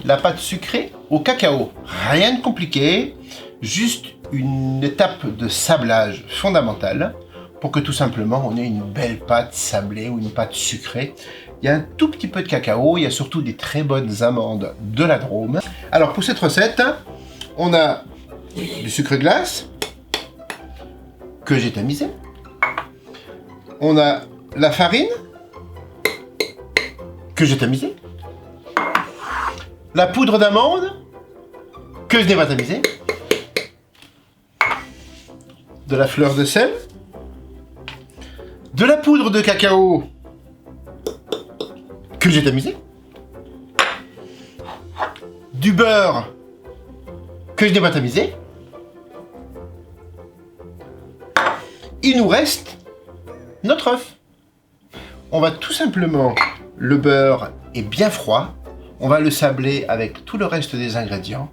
la pâte sucrée au cacao. Rien de compliqué, juste une étape de sablage fondamentale pour que tout simplement on ait une belle pâte sablée ou une pâte sucrée. Il y a un tout petit peu de cacao, il y a surtout des très bonnes amandes de la Drôme. Alors pour cette recette, on a du sucre glace que j'ai tamisé. On a la farine que j'ai tamisée. La poudre d'amande que je n'ai pas tamisée. De la fleur de sel. De la poudre de cacao que j'ai tamisée. Du beurre que je n'ai pas tamisé. Il nous reste notre œuf. On va tout simplement, le beurre est bien froid, on va le sabler avec tout le reste des ingrédients.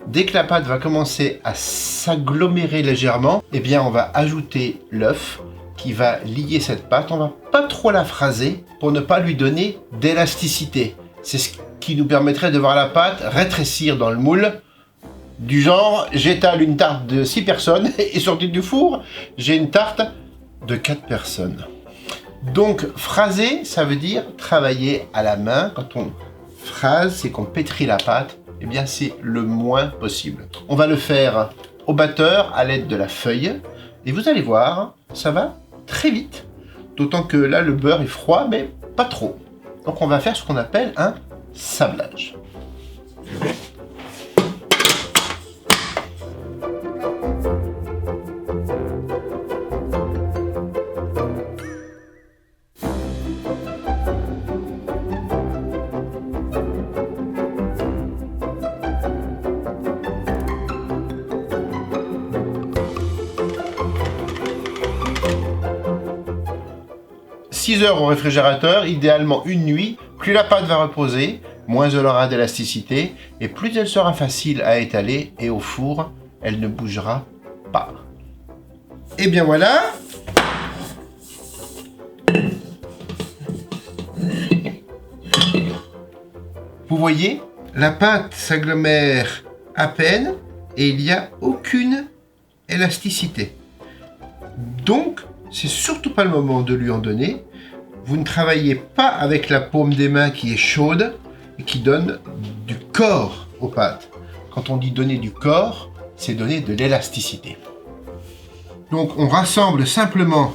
Dès que la pâte va commencer à s'agglomérer légèrement, eh bien on va ajouter l'œuf qui va lier cette pâte. On va pas trop la phraser pour ne pas lui donner d'élasticité. C'est ce qui nous permettrait de voir la pâte rétrécir dans le moule. Du genre, j'étale une tarte de 6 personnes et sortie du four, j'ai une tarte de 4 personnes. Donc, phraser, ça veut dire travailler à la main. Quand on phrase, c'est qu'on pétrit la pâte, eh bien c'est le moins possible. On va le faire au batteur à l'aide de la feuille et vous allez voir, ça va très vite. D'autant que là, le beurre est froid, mais pas trop. Donc on va faire ce qu'on appelle un sablage. 6 heures au réfrigérateur, idéalement une nuit. Plus la pâte va reposer, moins elle aura d'élasticité et plus elle sera facile à étaler et au four, elle ne bougera pas. Et bien voilà. Vous voyez, la pâte s'agglomère à peine et il n'y a aucune élasticité. Donc, c'est surtout pas le moment de lui en donner. Vous ne travaillez pas avec la paume des mains qui est chaude et qui donne du corps aux pâtes. Quand on dit donner du corps, c'est donner de l'élasticité. Donc on rassemble simplement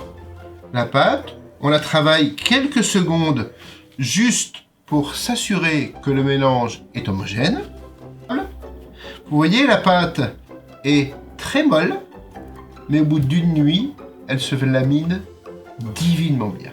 la pâte, on la travaille quelques secondes juste pour s'assurer que le mélange est homogène. Vous voyez, la pâte est très molle, mais au bout d'une nuit, elle se lamine divinement bien.